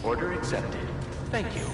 Order accepted. Thank you.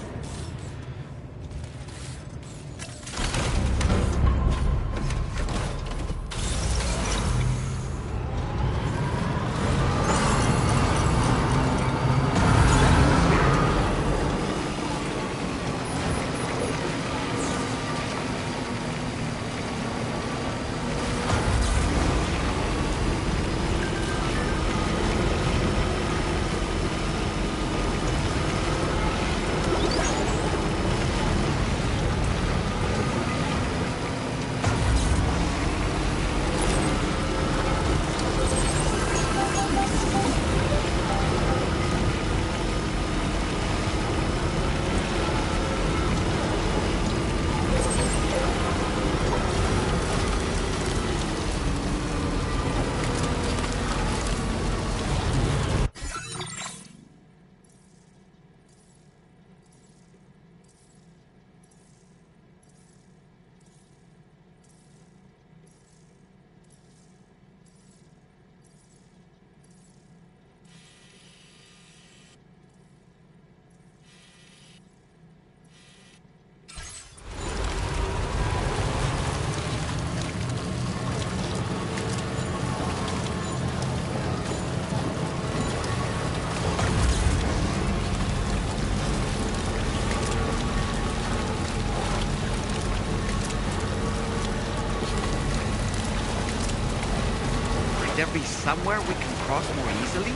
There be somewhere we can cross more easily?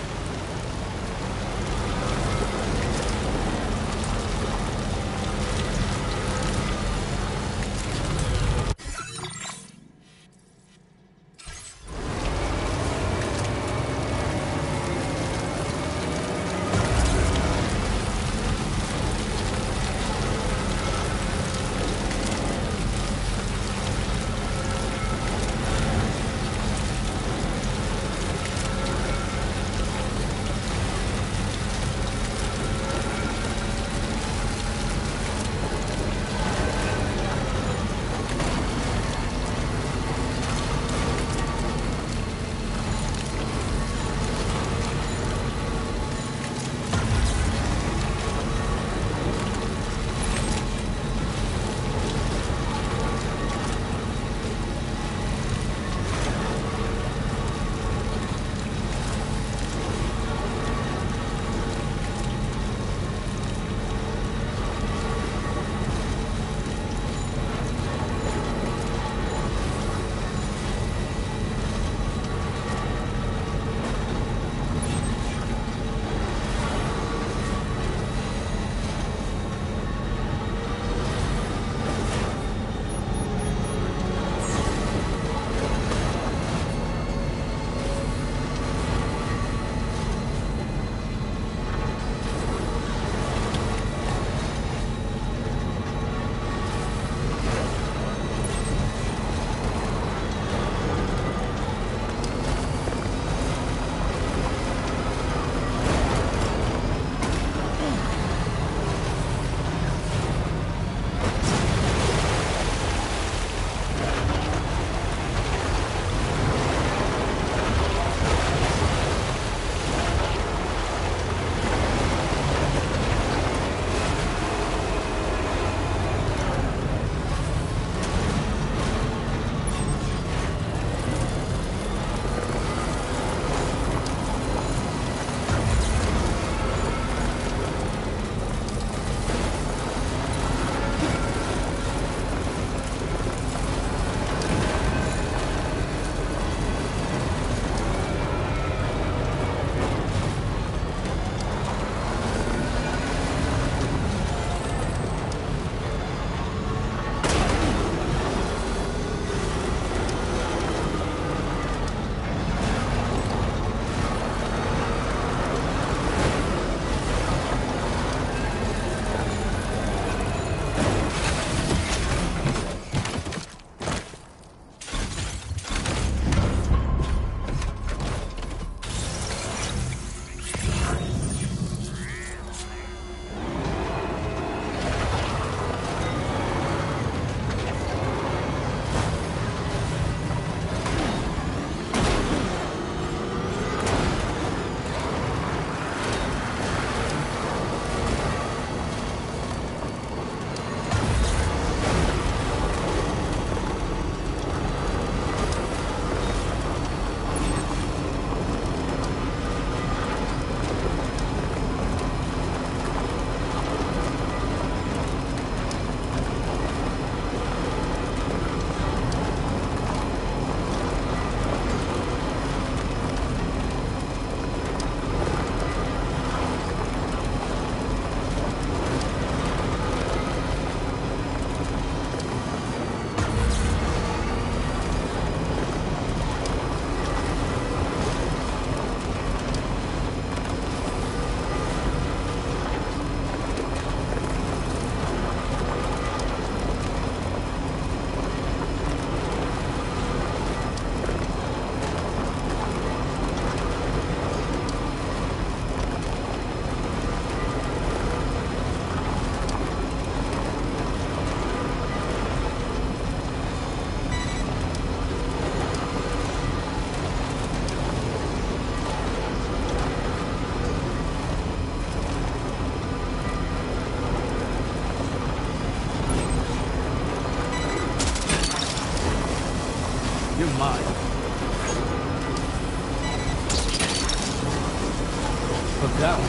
Down.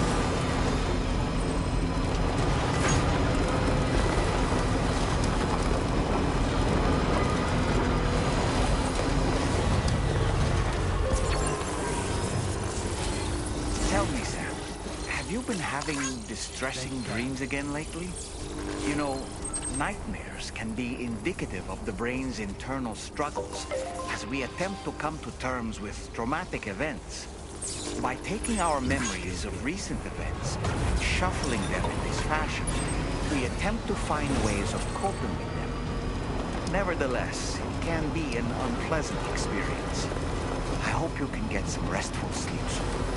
Tell me, Sam, have you been having distressing dreams again lately? You know, nightmares can be indicative of the brain's internal struggles as we attempt to come to terms with traumatic events. By taking our memories of recent events and shuffling them in this fashion, we attempt to find ways of coping with them. Nevertheless, it can be an unpleasant experience. I hope you can get some restful sleep soon.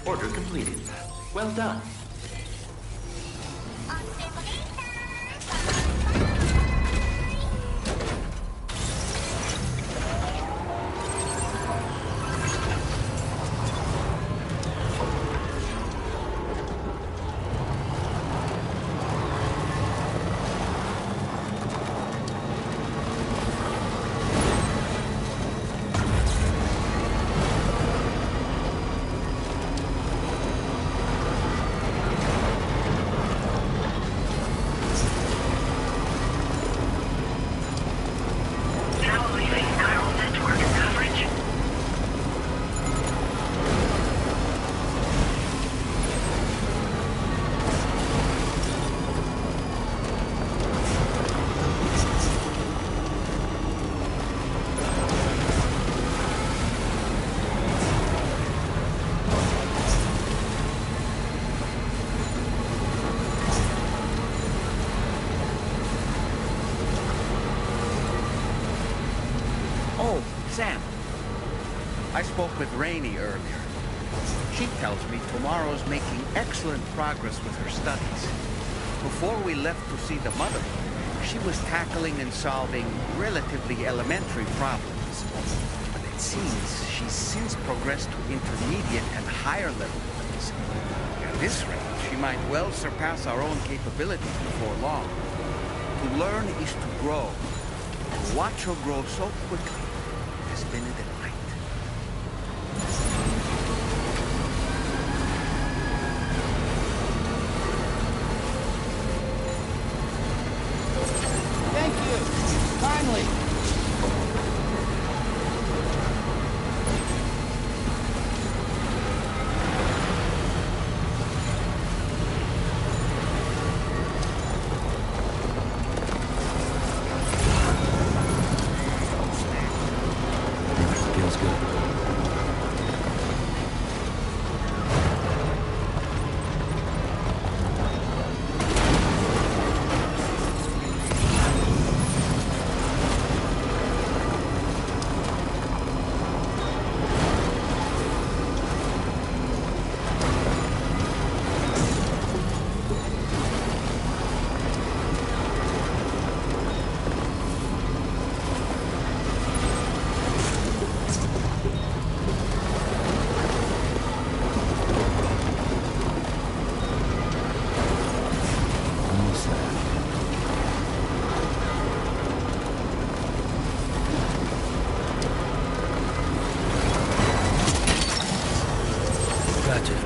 Order completed. Well done. Sam, I spoke with Rainey earlier. She tells me Tomorrow's making excellent progress with her studies. Before we left to see the mother, she was tackling and solving relatively elementary problems. But it seems she's since progressed to intermediate and higher level ones. At this rate, she might well surpass our own capabilities before long. To learn is to grow. To watch her grow so quickly to spend it at night. Thank you. Finally. Feels good. Almost there. Gotcha.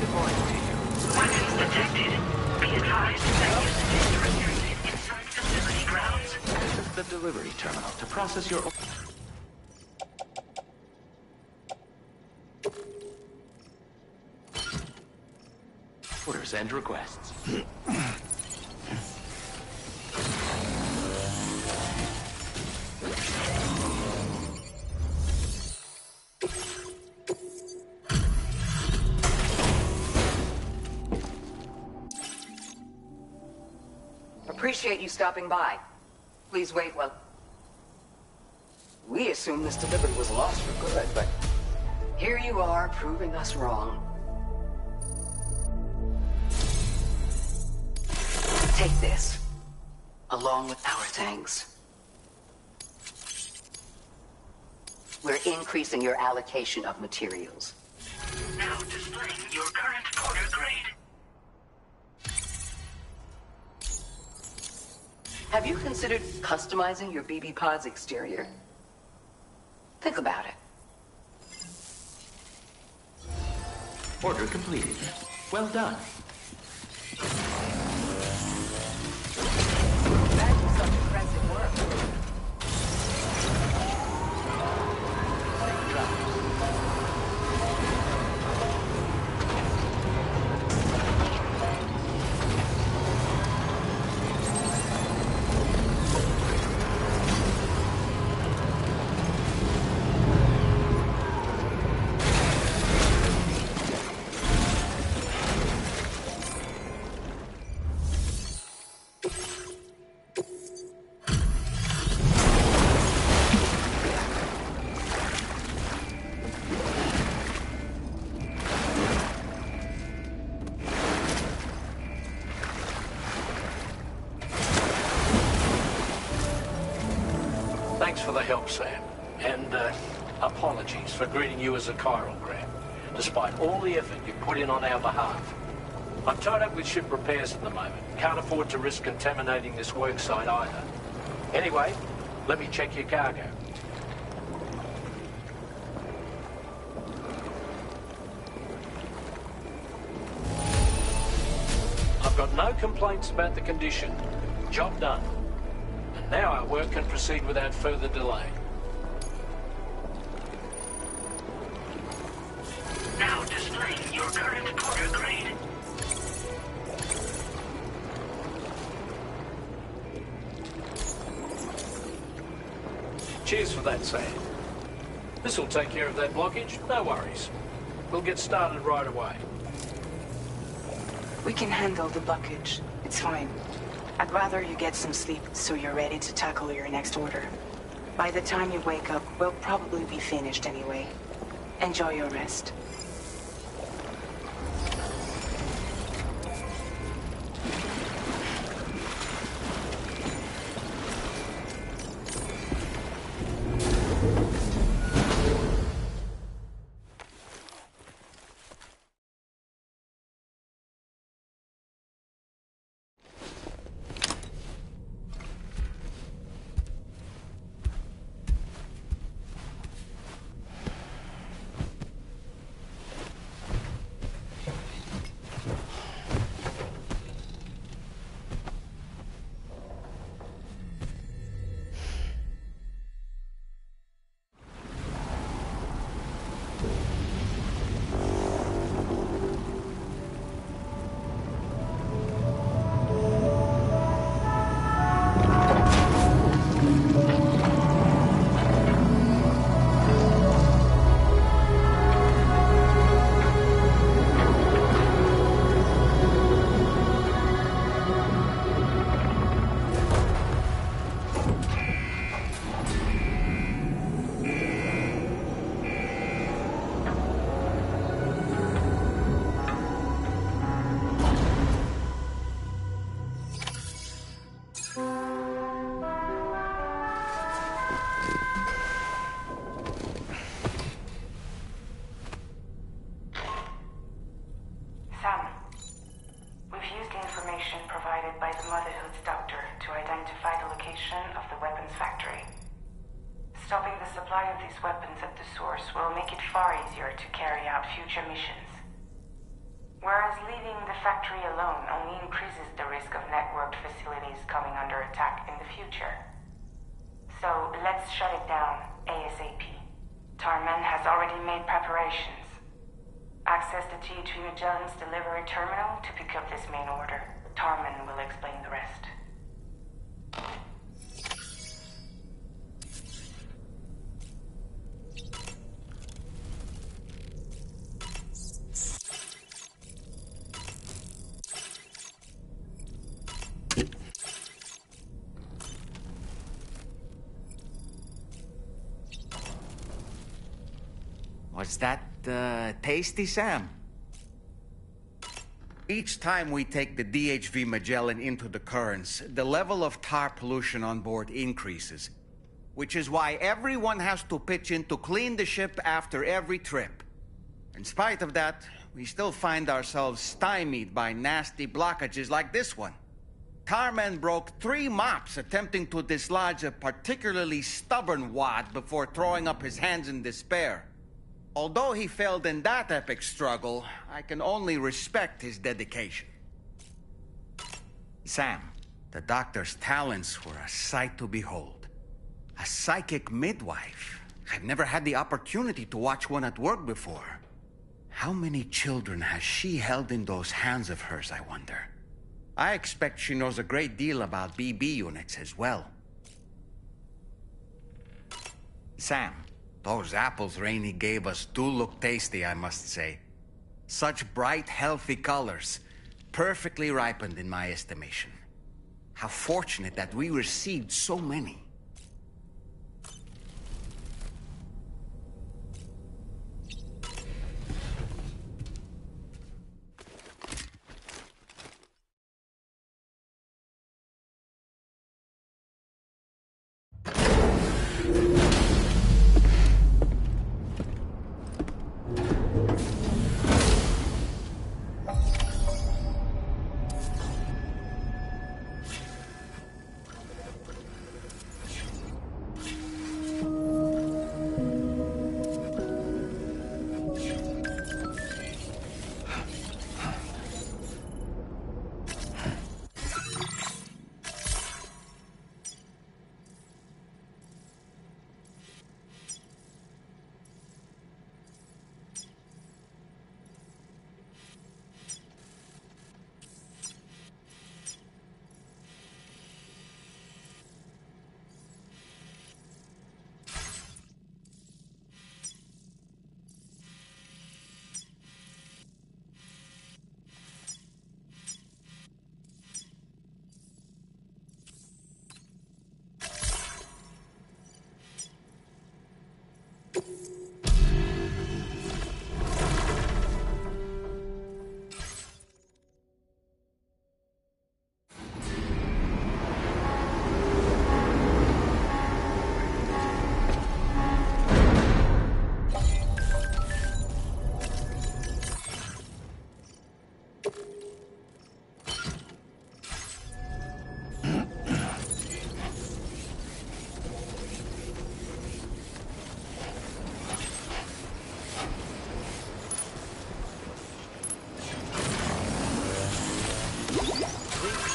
Good morning to you. Weapons detected. Be advised that usage is restricted inside facility grounds. Access the delivery terminal to process your... orders and requests. Appreciate you stopping by. Please wait while... We assumed this delivery was lost for good, but here you are proving us wrong. Take this, along with our thanks. We're increasing your allocation of materials. Now displaying your current order grade. Have you considered customizing your BB Pod's exterior? Think about it. Order completed. Well done. That was such impressive work. Thanks for the help, Sam. And apologies for greeting you as a chiralgram, despite all the effort you put in on our behalf. I'm tied up with ship repairs at the moment. Can't afford to risk contaminating this work site either. Anyway, let me check your cargo. I've got no complaints about the condition. Job done. And now our work can proceed without further delay. Now displaying your current order grade. Cheers for that, Sam. This'll take care of that blockage, no worries. We'll get started right away. We can handle the blockage. It's fine. I'd rather you get some sleep so you're ready to tackle your next order. By the time you wake up, we'll probably be finished anyway. Enjoy your rest. location of the weapons factory. Stopping the supply of these weapons at the source will make it far easier to carry out future missions. Whereas leaving the factory alone only increases the risk of networked facilities coming under attack in the future. So let's shut it down ASAP. Tarman has already made preparations. Access the T3 Magellan's delivery terminal to pick up this main order. Tarman will explain the rest. Was that, tasty, Sam? Each time we take the DHV Magellan into the currents, the level of tar pollution on board increases. Which is why everyone has to pitch in to clean the ship after every trip. In spite of that, we still find ourselves stymied by nasty blockages like this one. Tarman broke 3 mops attempting to dislodge a particularly stubborn wad before throwing up his hands in despair. Although he failed in that epic struggle, I can only respect his dedication. Sam, the doctor's talents were a sight to behold. A psychic midwife. I've never had the opportunity to watch one at work before. How many children has she held in those hands of hers, I wonder? I expect she knows a great deal about BB units as well. Sam, those apples Rainey gave us do look tasty, I must say. Such bright, healthy colors. Perfectly ripened in my estimation. How fortunate that we received so many.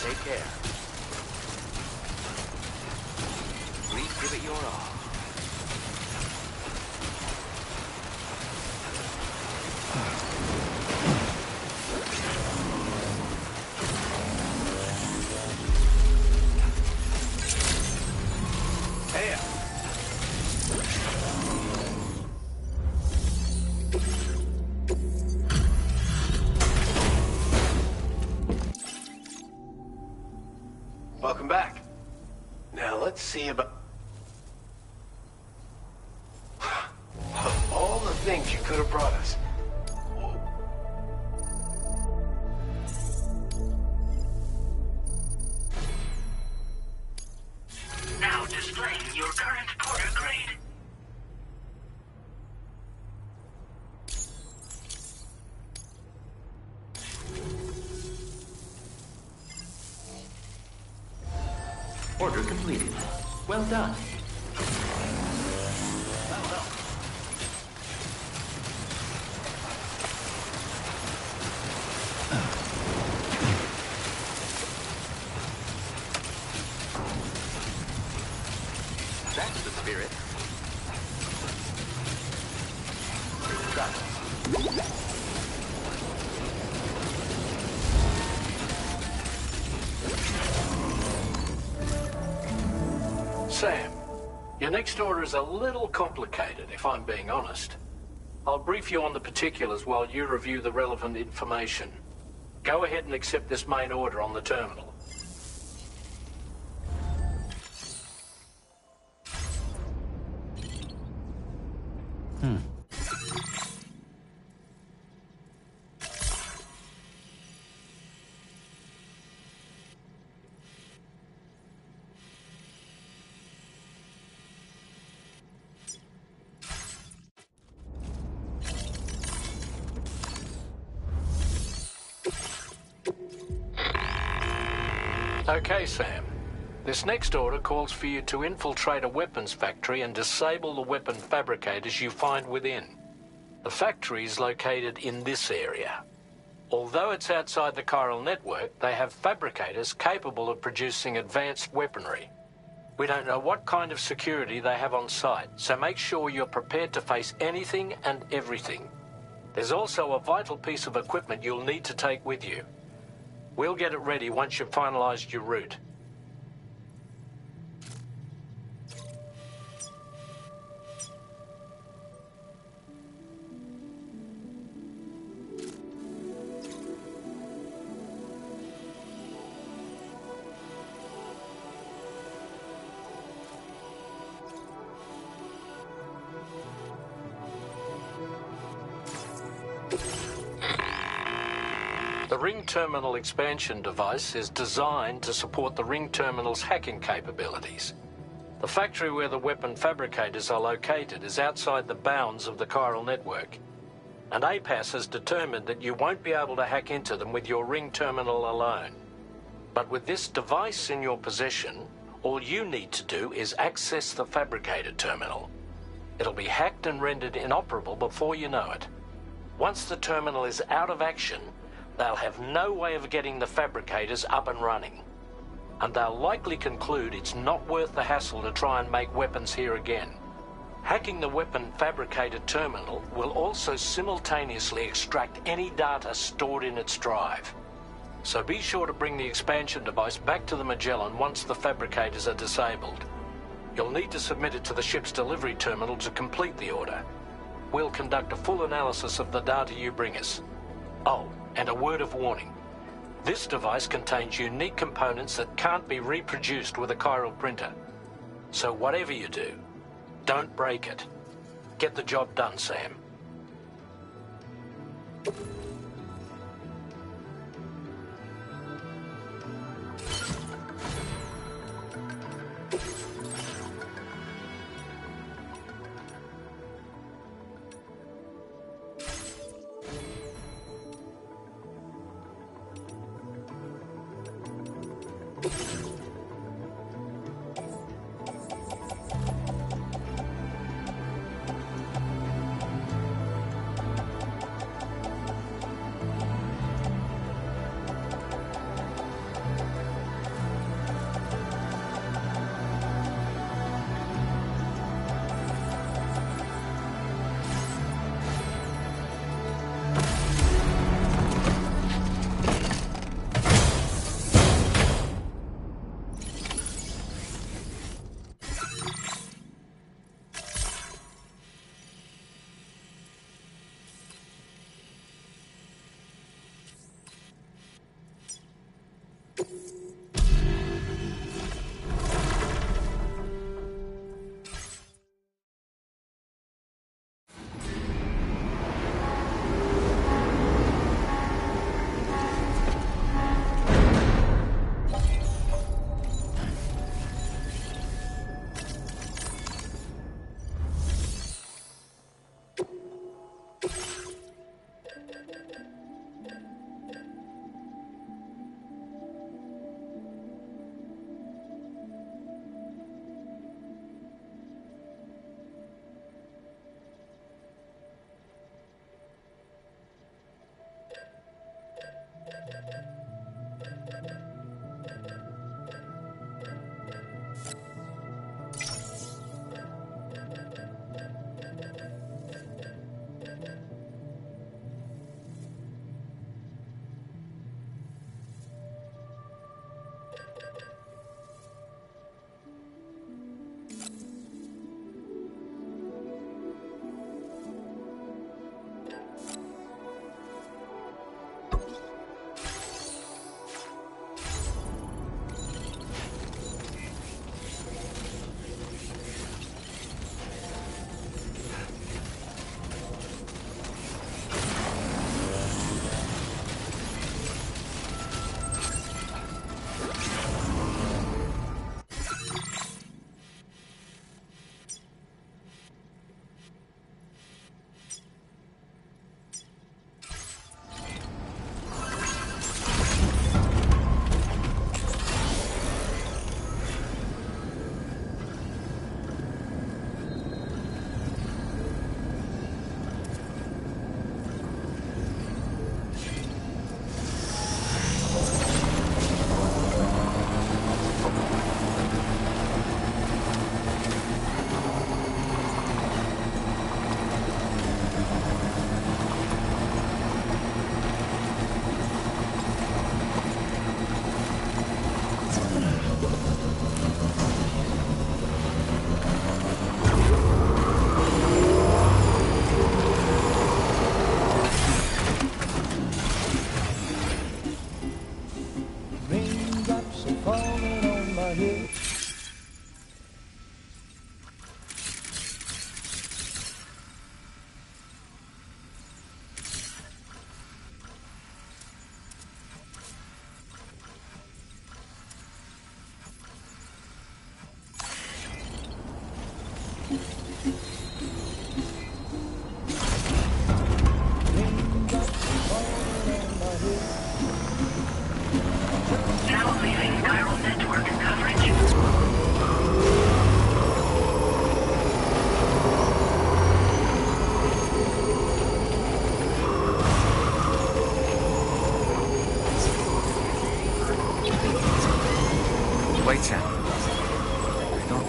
Take care. Please give it your all. Welcome back. Now let's see about... Of all the things you could have brought us. Now displaying your current porter grade. Order completed. Well done. That's the spirit. Got it. Sam, your next order is a little complicated, if I'm being honest. I'll brief you on the particulars while you review the relevant information. Go ahead and accept this main order on the terminal. Okay, Sam. This next order calls for you to infiltrate a weapons factory and disable the weapon fabricators you find within. The factory is located in this area. Although it's outside the chiral network, they have fabricators capable of producing advanced weaponry. We don't know what kind of security they have on site, so make sure you're prepared to face anything and everything. There's also a vital piece of equipment you'll need to take with you. We'll get it ready once you've finalized your route. The Ring Terminal expansion device is designed to support the Ring Terminal's hacking capabilities. The factory where the weapon fabricators are located is outside the bounds of the chiral network, and APAS has determined that you won't be able to hack into them with your Ring Terminal alone. But with this device in your possession, all you need to do is access the fabricator terminal. It'll be hacked and rendered inoperable before you know it. Once the terminal is out of action, they'll have no way of getting the fabricators up and running. And they'll likely conclude it's not worth the hassle to try and make weapons here again. Hacking the weapon fabricator terminal will also simultaneously extract any data stored in its drive. So be sure to bring the expansion device back to the Magellan once the fabricators are disabled. You'll need to submit it to the ship's delivery terminal to complete the order. We'll conduct a full analysis of the data you bring us. Oh, and a word of warning. This device contains unique components that can't be reproduced with a chiral printer. So whatever you do, don't break it. Get the job done, Sam.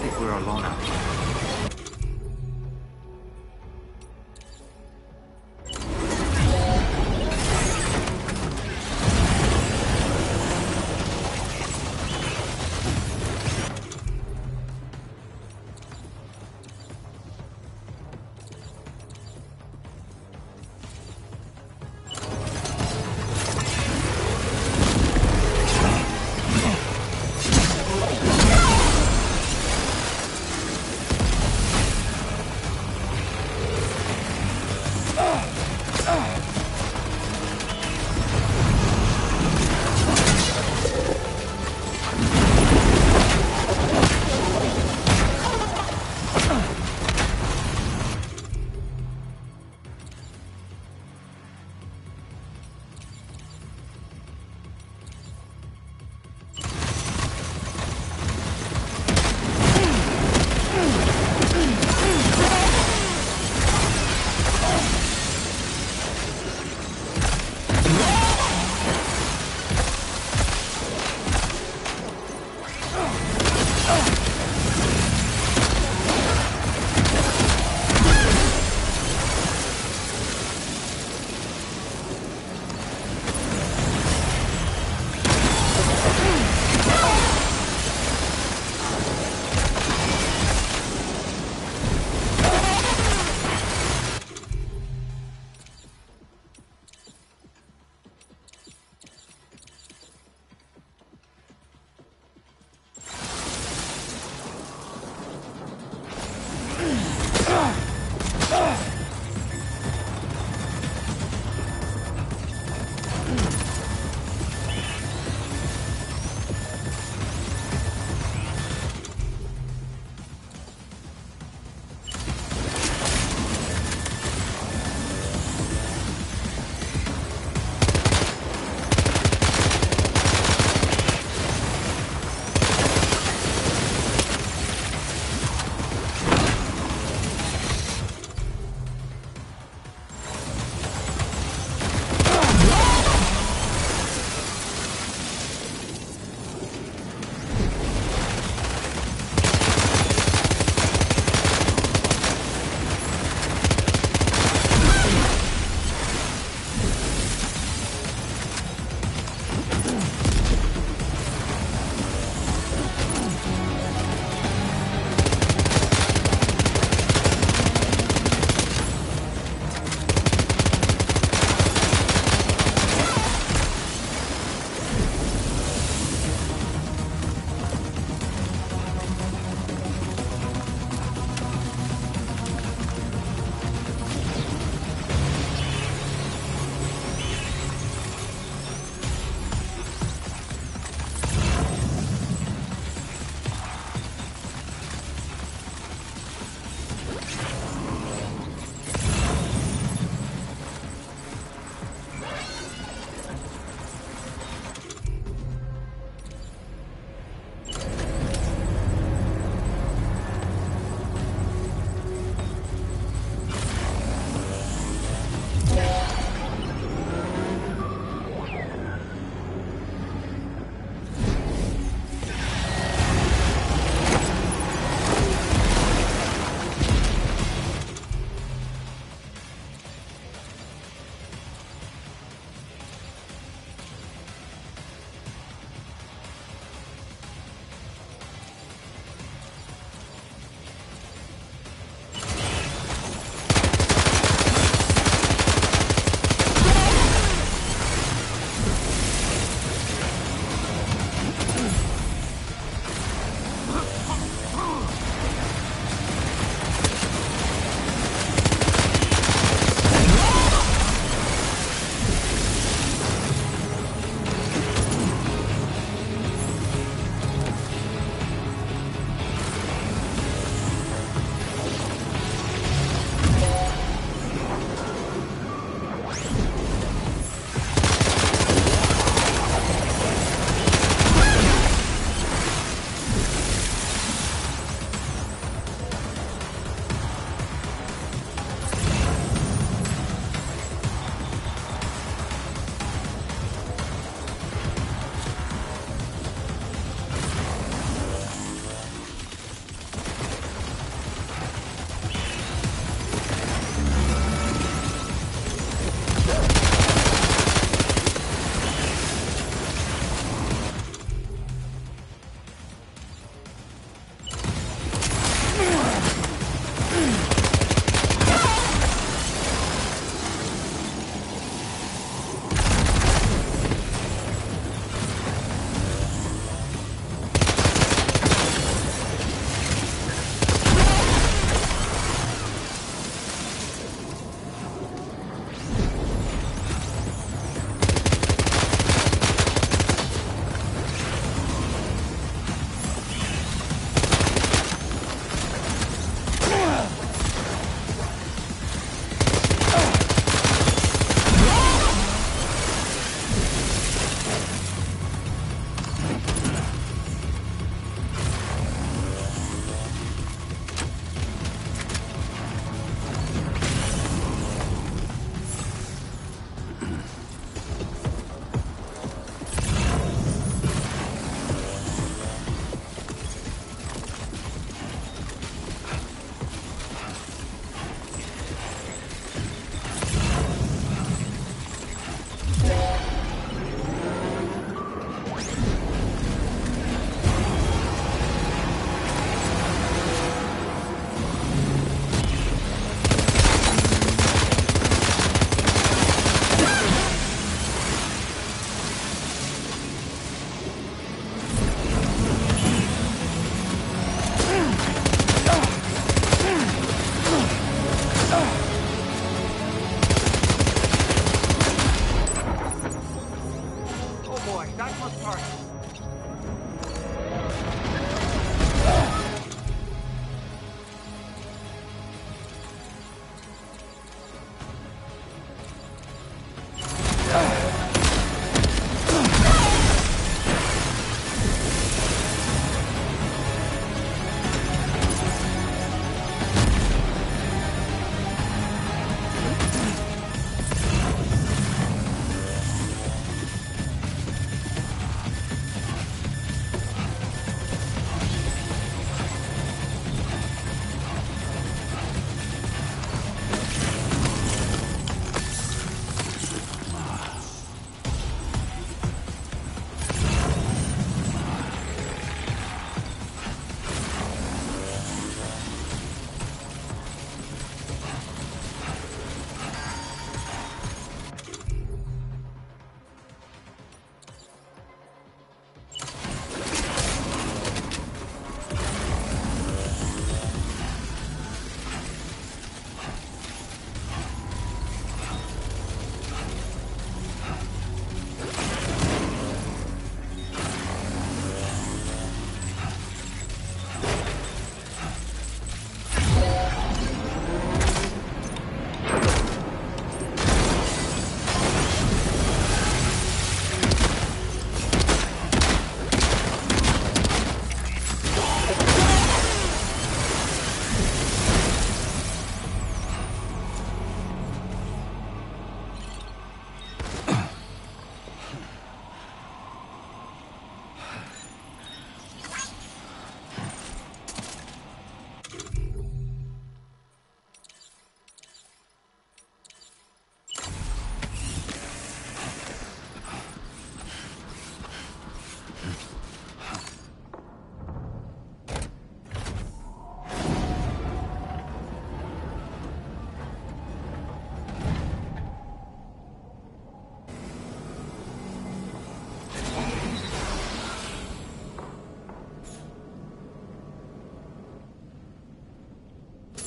think we're alone out here.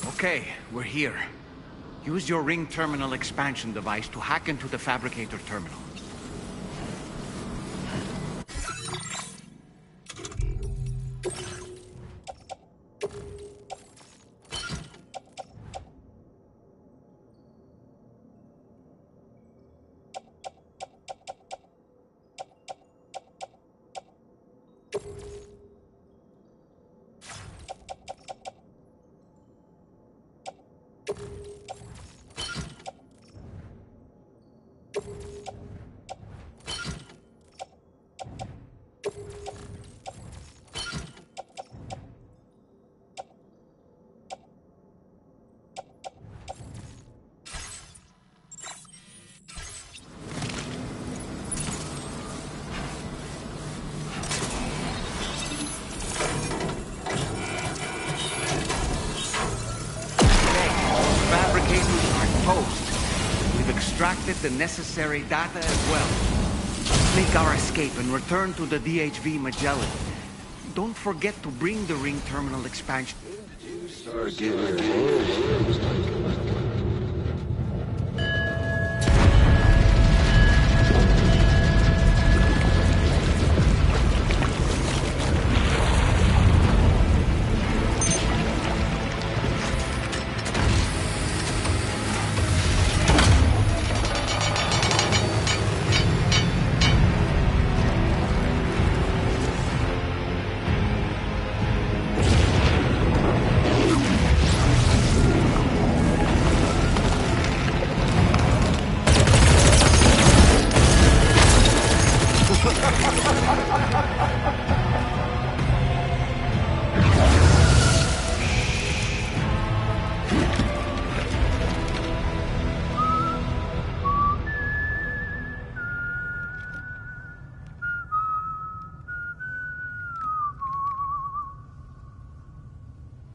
Okay, we're here. Use your ring terminal expansion device to hack into the fabricator terminal. Extracted the necessary data as well. Make our escape and return to the DHV Magellan. Don't forget to bring the ring terminal expansion. Start getting your hands.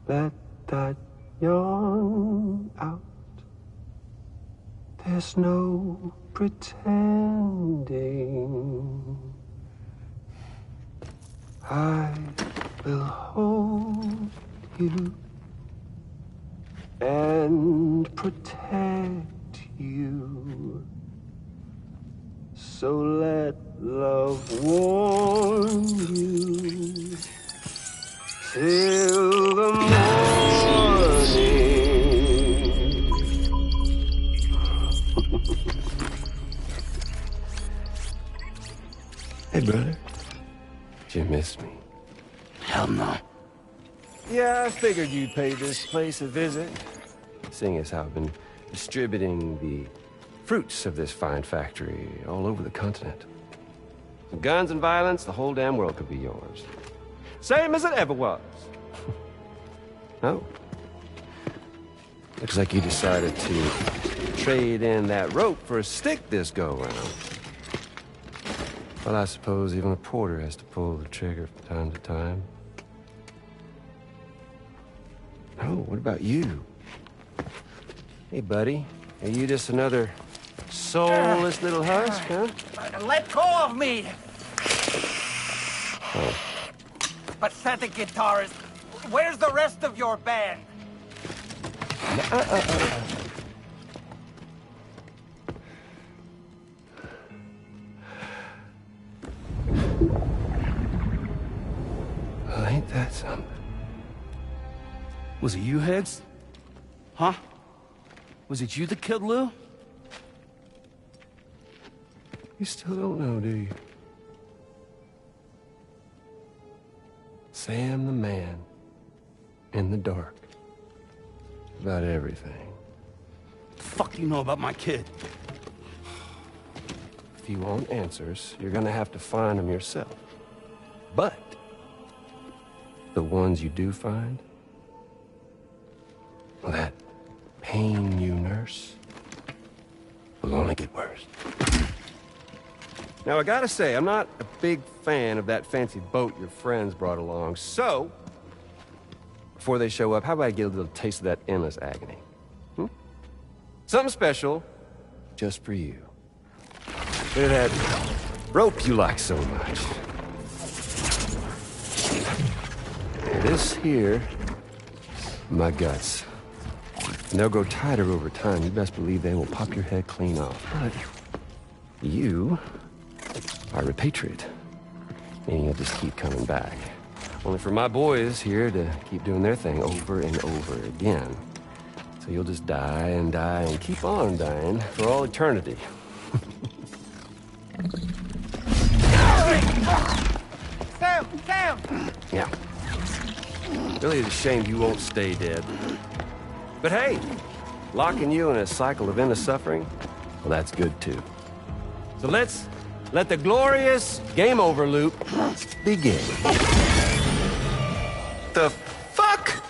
Let that yawn out. There's no pretending. I will hold you and protect you. So let love warm you till the morning. Hey, brother. Did you miss me? Hell no. Yeah, I figured you'd pay this place a visit. Seeing as how I've been distributing the fruits of this fine factory all over the continent. With guns and violence, the whole damn world could be yours. Same as it ever was. Oh. Looks like you decided to trade in that rope for a stick this go-round. Well, I suppose even a porter has to pull the trigger from time to time. Oh, what about you? Hey, buddy. Are you just another soulless little husk, huh? Let go of me! Oh. Pathetic guitarist. Where's the rest of your band? Well, ain't that something? Was it you, Higgs? Huh? Was it you that killed Lou? You still don't know, do you? Sam the man. In the dark. About everything. The fuck do you know about my kid? If you want answers, you're gonna have to find them yourself. But the ones you do find, well, that pain you nurse will only get worse. Now, I gotta say, I'm not a big fan of that fancy boat your friends brought along, so before they show up, how about I get a little taste of that endless agony? Hmm? Something special, just for you. Look at that rope you like so much. This here, my guts. And they'll grow tighter over time. You best believe they will pop your head clean off. But you are a patriot. And you'll just keep coming back. Only for my boys here to keep doing their thing over and over again. So you'll just die and die and keep on dying for all eternity. Sam! Sam! Yeah. Really is a shame you won't stay dead. But hey, locking you in a cycle of endless suffering, well, that's good too. So let's let the glorious game over loop begin. The fuck?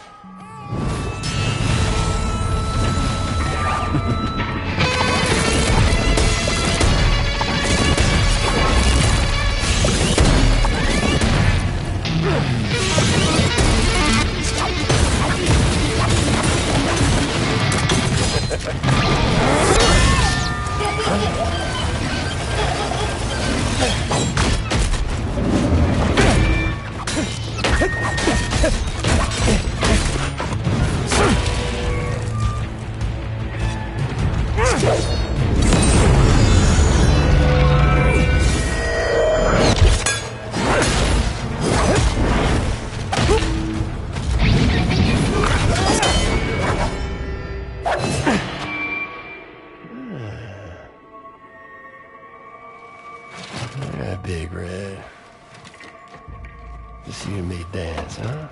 Yeah, Big Red. Just you and me dance, huh?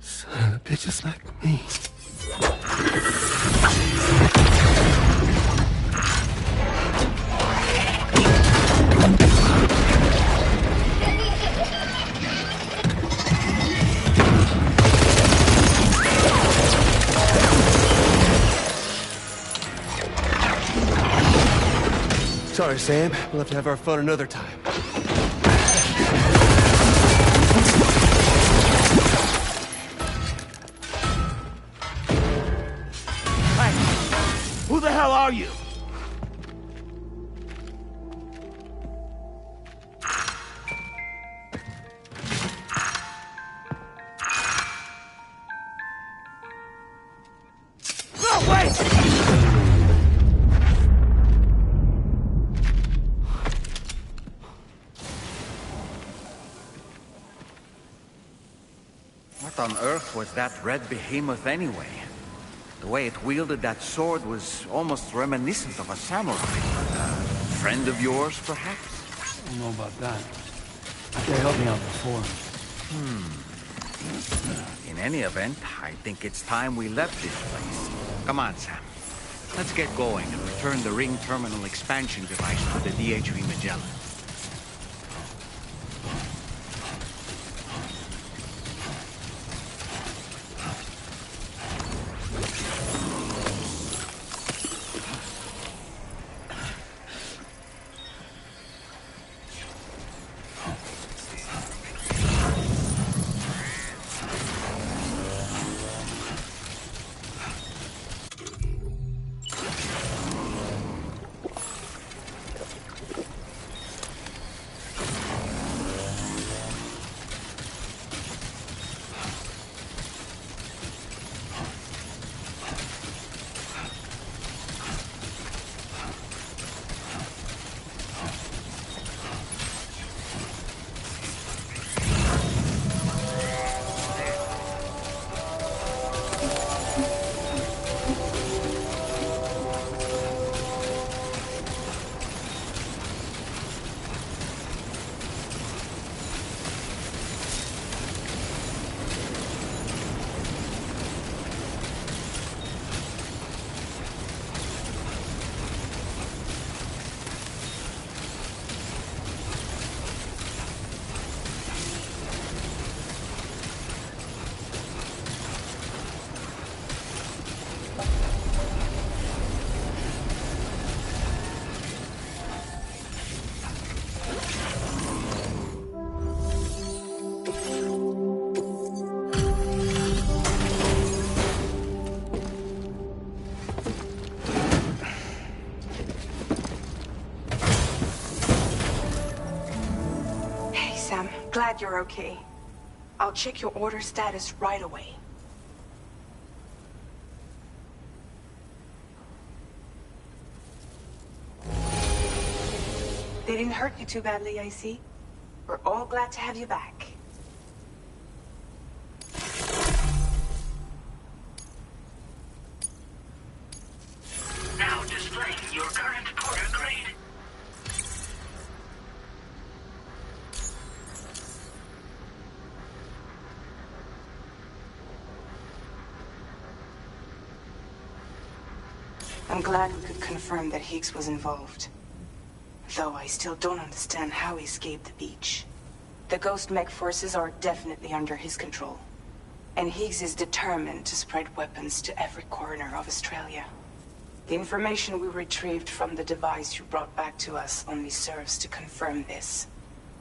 Son of bitches like me. Sorry, Sam. We'll have to have our fun another time. Who the hell are you? No, wait! What on earth was that red behemoth anyway? The way it wielded that sword was almost reminiscent of a samurai. A friend of yours, perhaps? I don't know about that. They helped me out before. In any event, I think it's time we left this place. Come on, Sam. Let's get going and return the ring terminal expansion device to the DHV Magellan. Glad you're okay. I'll check your order status right away. They didn't hurt you too badly, I see. We're all glad to have you back. Now displaying your current porter grade. I'm glad we could confirm that Higgs was involved. Though I still don't understand how he escaped the beach. The Ghost Mech forces are definitely under his control. And Higgs is determined to spread weapons to every corner of Australia. The information we retrieved from the device you brought back to us only serves to confirm this.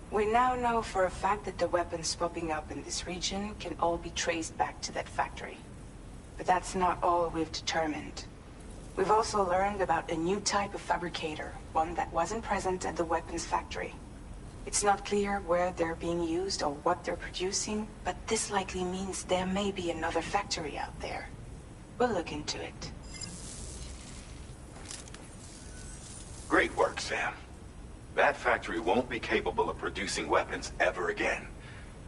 We now know for a fact that the weapons popping up in this region can all be traced back to that factory. But that's not all we've determined. We've also learned about a new type of fabricator, one that wasn't present at the weapons factory. It's not clear where they're being used or what they're producing, but this likely means there may be another factory out there. We'll look into it. Great work, Sam. That factory won't be capable of producing weapons ever again.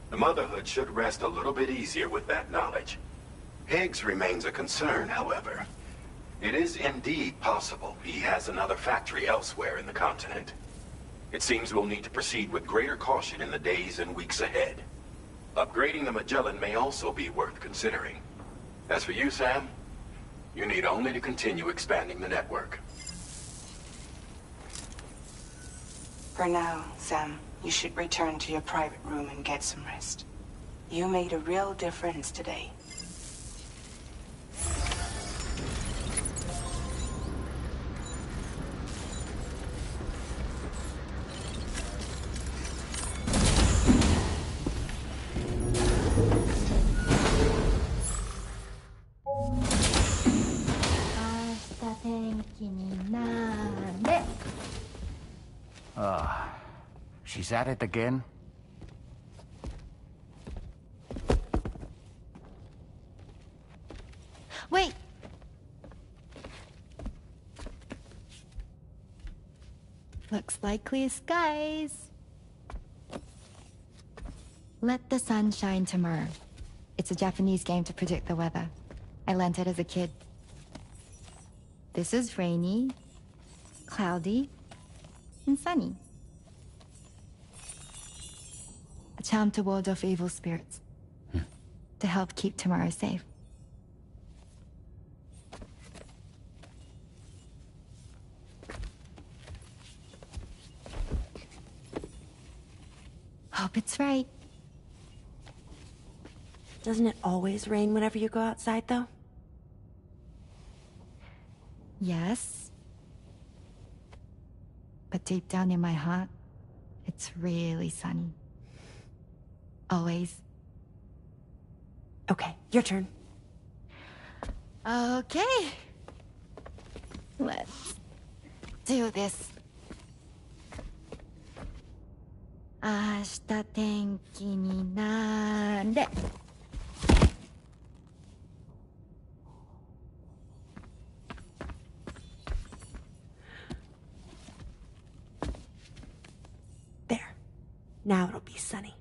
The Motherhood should rest a little bit easier with that knowledge. Higgs remains a concern, however. It is indeed possible he has another factory elsewhere in the continent. It seems we'll need to proceed with greater caution in the days and weeks ahead. Upgrading the Magellan may also be worth considering. As for you, Sam, you need only to continue expanding the network. For now, Sam, you should return to your private room and get some rest. You made a real difference today. She's at it again? Wait! Looks like clear skies. Let the sun shine tomorrow. It's a Japanese game to predict the weather. I learned it as a kid. This is rainy, cloudy, and sunny. A charm to ward off evil spirits. To help keep tomorrow safe. Hope it's right. Doesn't it always rain whenever you go outside, though? Yes. But deep down in my heart, it's really sunny. Always. Okay, your turn. Okay. Let's do this. 明日天気になれ。There. Now it'll be sunny.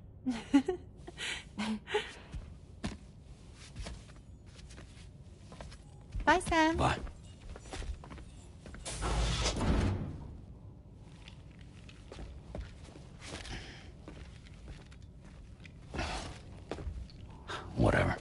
Bye, Sam. Bye. Whatever.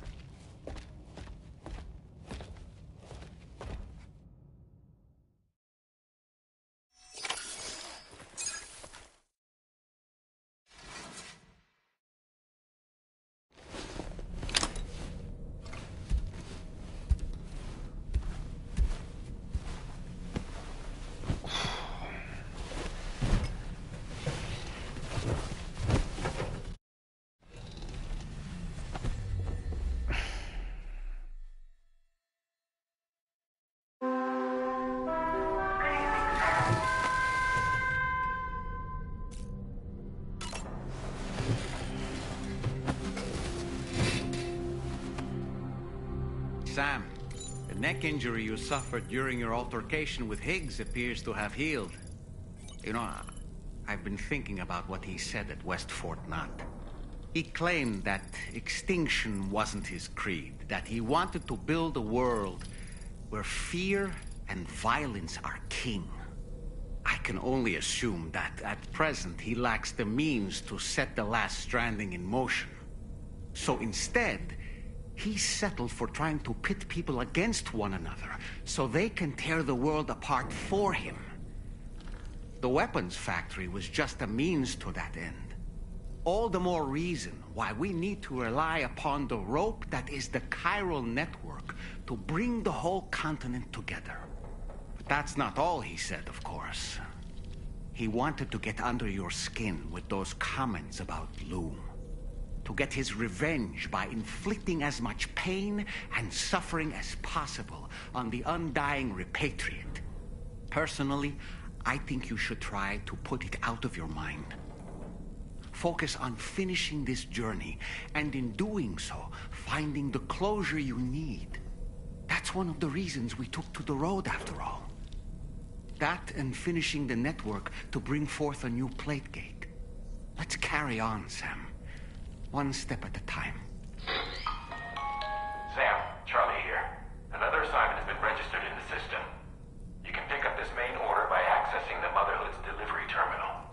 Sam, the neck injury you suffered during your altercation with Higgs appears to have healed. You know, I've been thinking about what he said at West Fort Knot. He claimed that extinction wasn't his creed, that he wanted to build a world where fear and violence are king. I can only assume that at present he lacks the means to set the last Stranding in motion. So instead, he settled for trying to pit people against one another so they can tear the world apart for him. The weapons factory was just a means to that end. All the more reason why we need to rely upon the rope that is the chiral network to bring the whole continent together. But that's not all he said, of course. He wanted to get under your skin with those comments about Loom. To get his revenge by inflicting as much pain and suffering as possible on the undying repatriate. Personally, I think you should try to put it out of your mind. Focus on finishing this journey, and in doing so, finding the closure you need. That's one of the reasons we took to the road, after all. That and finishing the network to bring forth a new plate gate. Let's carry on, Sam. One step at a time. Sam, Charlie here. Another assignment has been registered in the system. You can pick up this main order by accessing the Motherhood's delivery terminal.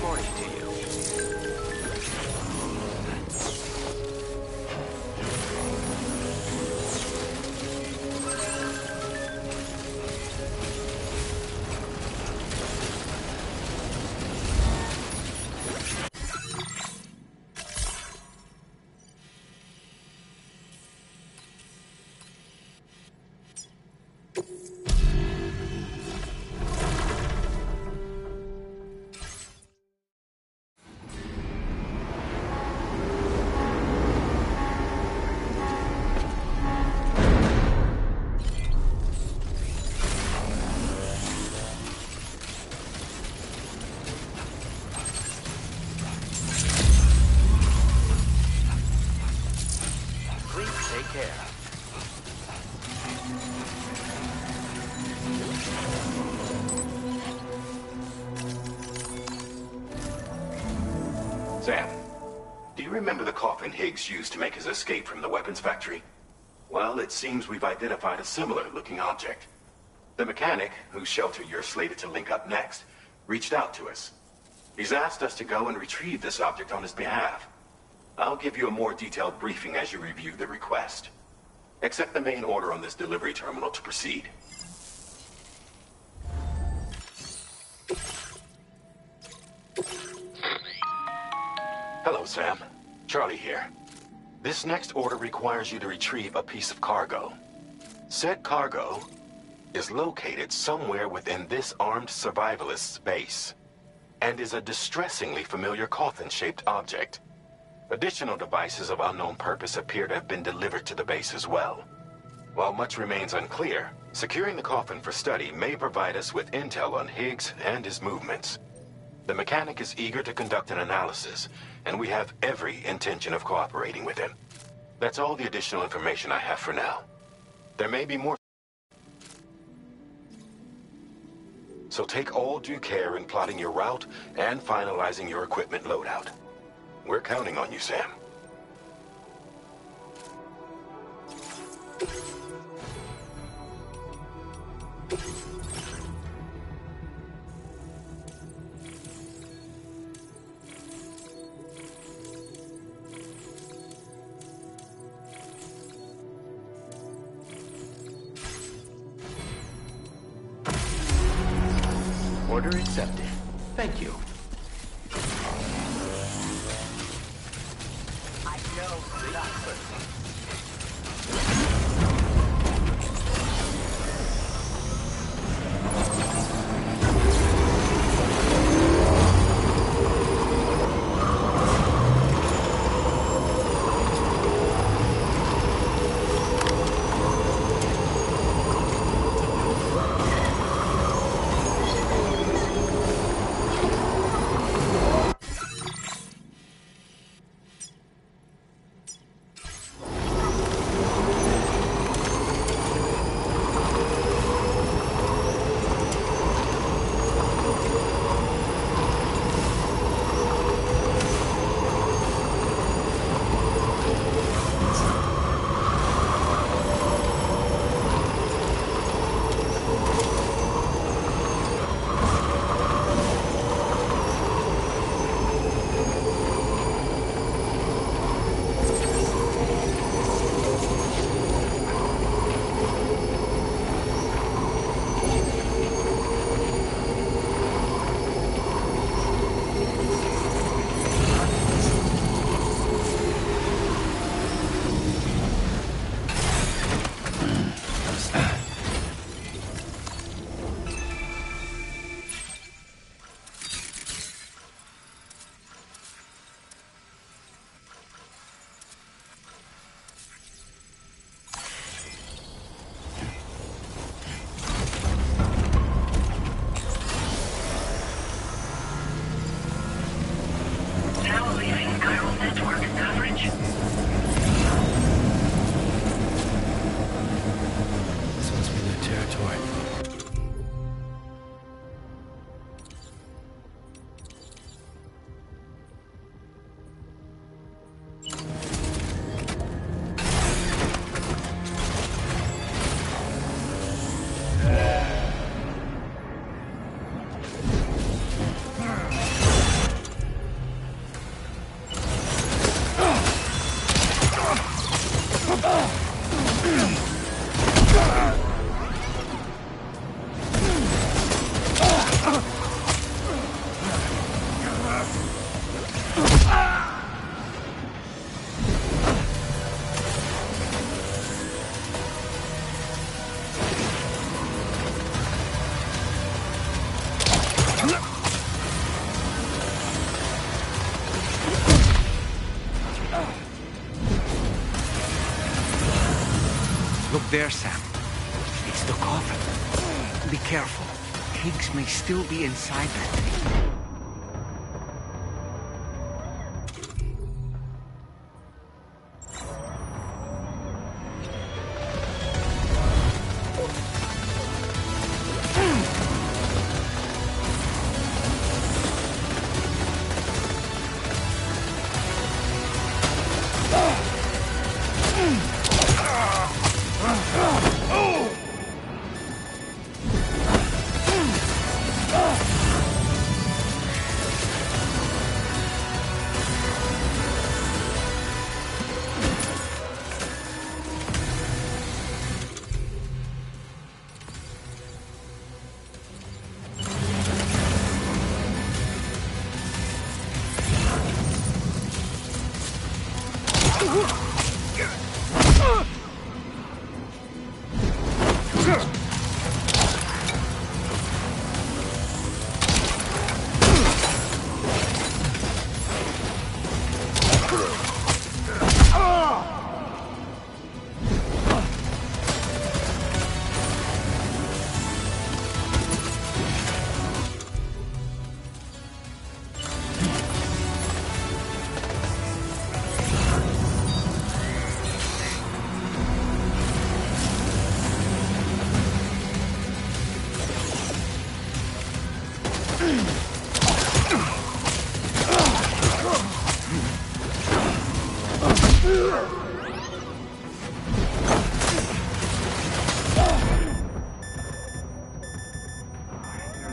morning to you. Please take care. Sam, do you remember the coffin Higgs used to make his escape from the weapons factory? Well, it seems we've identified a similar-looking object. The mechanic, whose shelter you're slated to link up next, reached out to us. He's asked us to go and retrieve this object on his behalf. I'll give you a more detailed briefing as you review the request. Accept the main order on this delivery terminal to proceed. Hello, Sam. Charlie here. This next order requires you to retrieve a piece of cargo. Said cargo is located somewhere within this armed survivalist's base, and is a distressingly familiar coffin-shaped object. Additional devices of unknown purpose appear to have been delivered to the base as well. While much remains unclear, securing the coffin for study may provide us with intel on Higgs and his movements. The mechanic is eager to conduct an analysis, and we have every intention of cooperating with him. That's all the additional information I have for now. There may be more. So take all due care in plotting your route and finalizing your equipment loadout. We're counting on you, Sam. Order accepted. Thank you. I know that person. There, Sam. It's the coffin. Be careful. Higgs may still be inside that thing.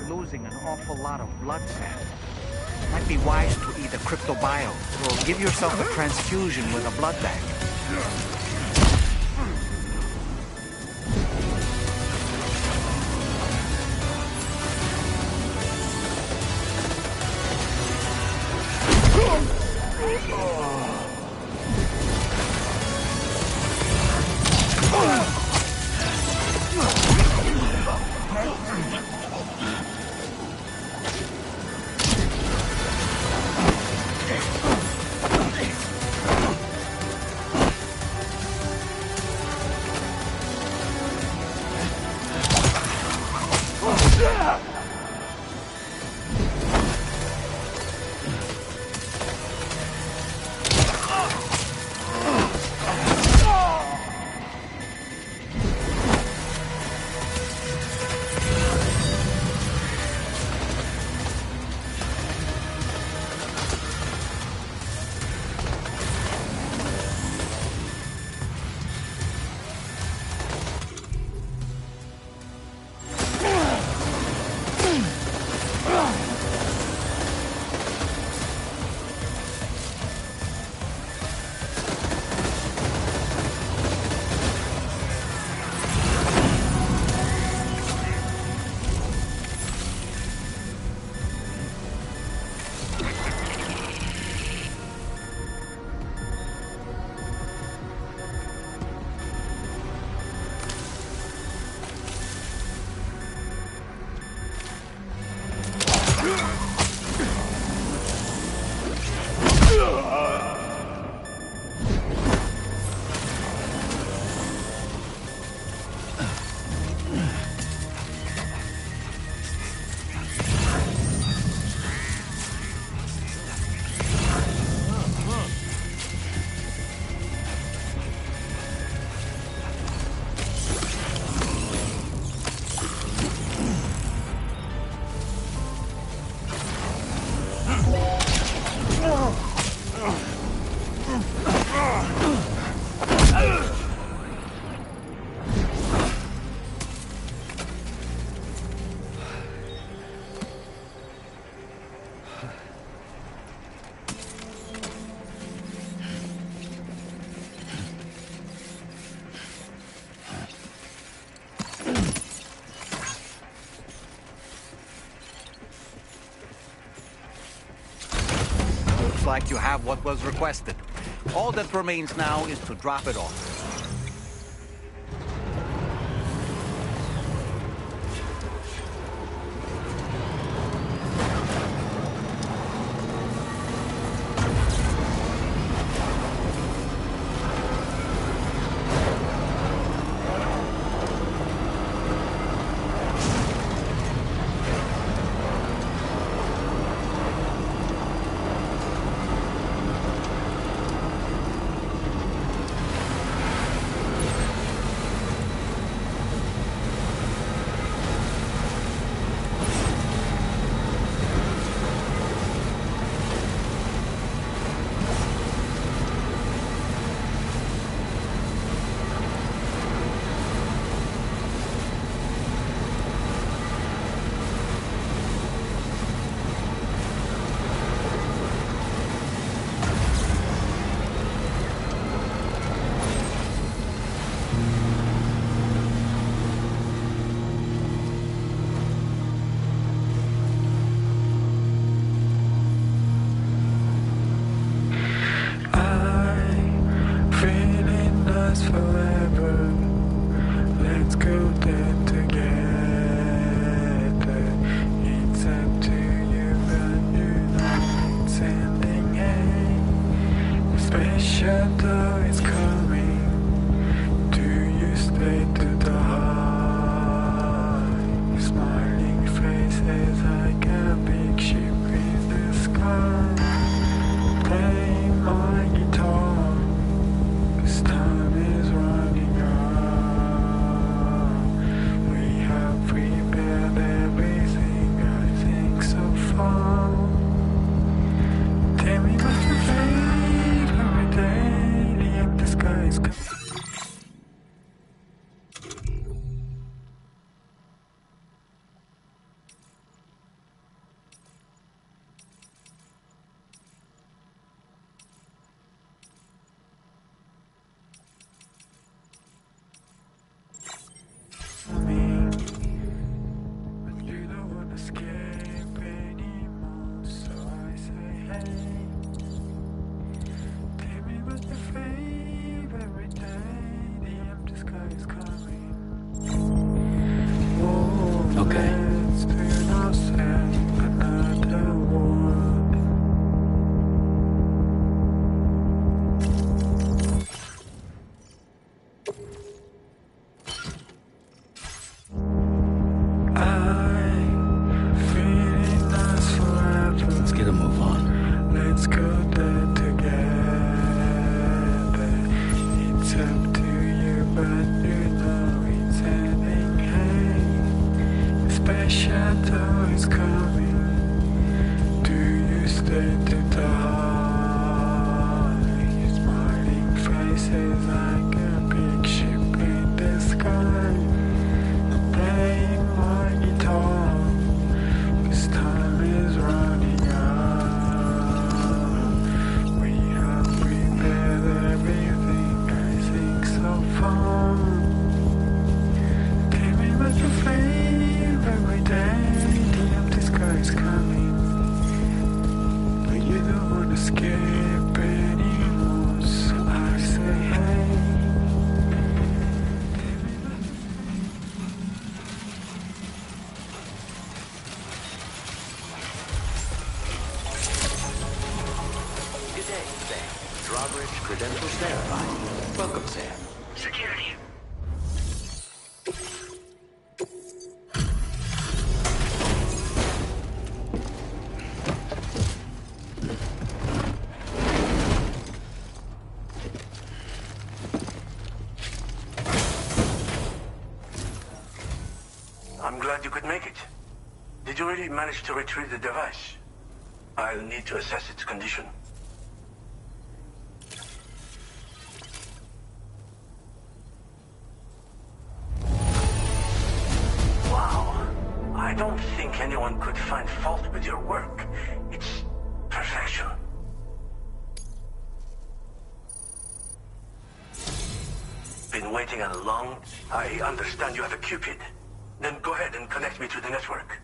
Losing an awful lot of blood, Sam. Might be wise to either cryptobio or give yourself a transfusion with a blood bag. Like you have what was requested. All that remains now is to drop it off. shadow is coming. Do you stay to the high? Smiling faces like a big ship in the sky. Playing my guitar, 'cause time is running out. We have prepared everything, I think so far. Tell me what's your favorite day, the empty sky is coming. But you don't wanna escape anymore, so I say hey. Tell me what's your favorite day, the empty sky is coming. Oh, Okay. let's turn ourselves another world. Feeling us forever. Let's get a move on. Let's go there together. It's up to you, but you know it's ending. Hey, the special door is coming. Do you stay to the high? Smiling faces like a big ship in the sky. Playing my guitar, 'cause time is running out. We have prepared everything, I think so far. Tell me what's your favorite day, the empty sky is coming. But you don't wanna escape anymore, so I say hey. Good day, Sam. Drawbridge credentials verified. Welcome, Sam. Security. I'm glad you could make it. Did you really manage to retrieve the device? I'll need to assess its condition. Wow. I don't think anyone could find fault with your work. It's perfection. Been waiting a long... I understand you have a Cupid. Then go ahead and connect me to the network.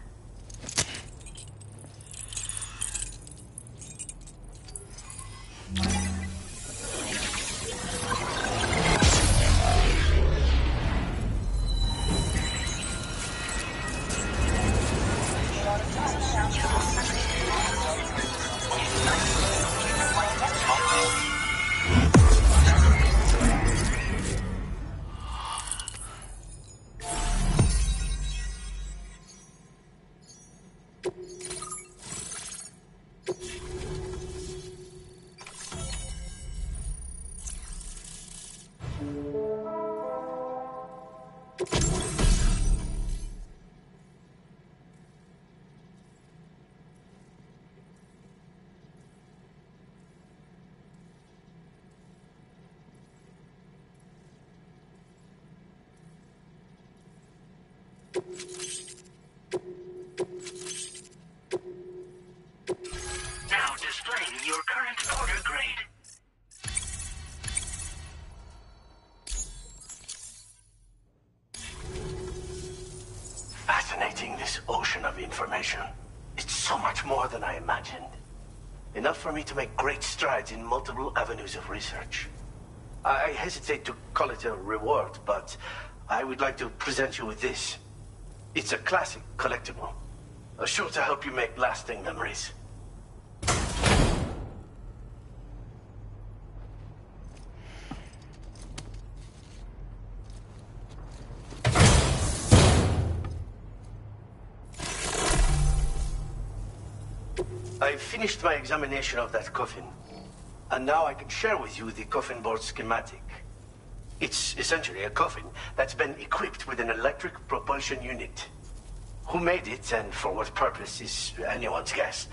Now displaying your current order grade. Fascinating, this ocean of information. It's so much more than I imagined. Enough for me to make great strides in multiple avenues of research. I hesitate to call it a reward, but I would like to present you with this. It's a classic collectible. Sure to help you make lasting memories. I finished my examination of that coffin, and now I can share with you the coffin board schematic. It's essentially a coffin that's been equipped with an electric propulsion unit. Who made it and for what purpose is anyone's guess.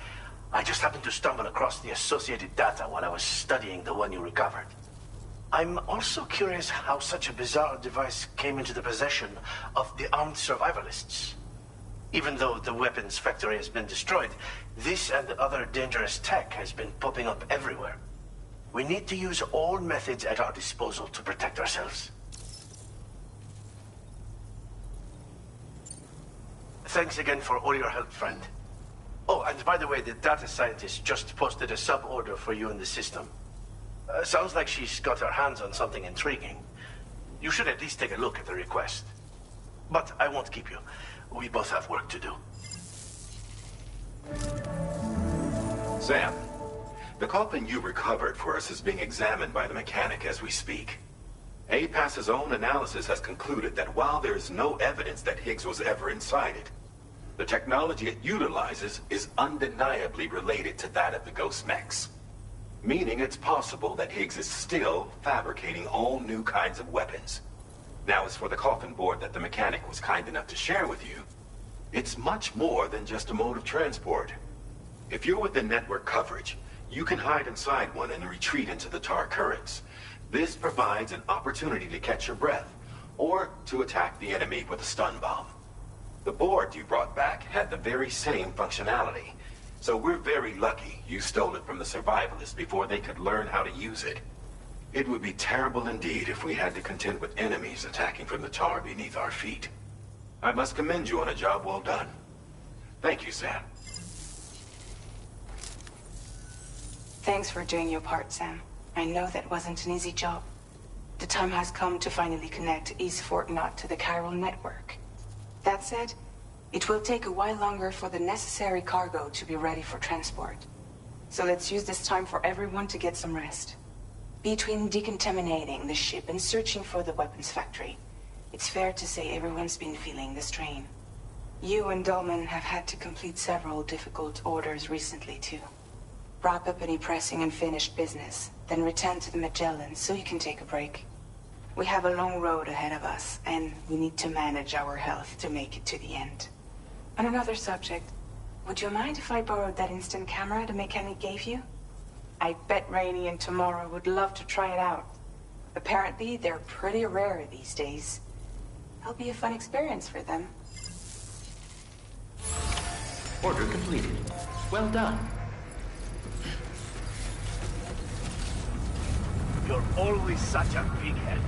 I just happened to stumble across the associated data while I was studying the one you recovered. I'm also curious how such a bizarre device came into the possession of the armed survivalists. Even though the weapons factory has been destroyed, this and other dangerous tech has been popping up everywhere. We need to use all methods at our disposal to protect ourselves. Thanks again for all your help, friend. Oh, and by the way, the data scientist just posted a sub-order for you in the system. Sounds like she's got her hands on something intriguing. You should at least take a look at the request. But I won't keep you. We both have work to do. Sam, the coffin you recovered for us is being examined by the mechanic as we speak. APAS's own analysis has concluded that while there is no evidence that Higgs was ever inside it, the technology it utilizes is undeniably related to that of the Ghost Mechs. Meaning it's possible that Higgs is still fabricating all new kinds of weapons. Now, as for the coffin board that the mechanic was kind enough to share with you, it's much more than just a mode of transport. If you're within network coverage, you can hide inside one and retreat into the tar currents. This provides an opportunity to catch your breath, or to attack the enemy with a stun bomb. The board you brought back had the very same functionality, so we're very lucky you stole it from the survivalists before they could learn how to use it. It would be terrible indeed if we had to contend with enemies attacking from the tar beneath our feet. I must commend you on a job well done. Thank you, Sam. Thanks for doing your part, Sam. I know that wasn't an easy job. The time has come to finally connect East Fort Knot to the chiral network. That said, it will take a while longer for the necessary cargo to be ready for transport. So let's use this time for everyone to get some rest. Between decontaminating the ship and searching for the weapons factory, it's fair to say everyone's been feeling the strain. You and Dolman have had to complete several difficult orders recently, too. Wrap up any pressing and finished business, then return to the Magellan so you can take a break. We have a long road ahead of us, and we need to manage our health to make it to the end. On another subject, would you mind if I borrowed that instant camera the mechanic gave you? I bet Rainey and Tamara would love to try it out. Apparently, they're pretty rare these days. It'll be a fun experience for them. Order completed. Well done. You're always such a big head.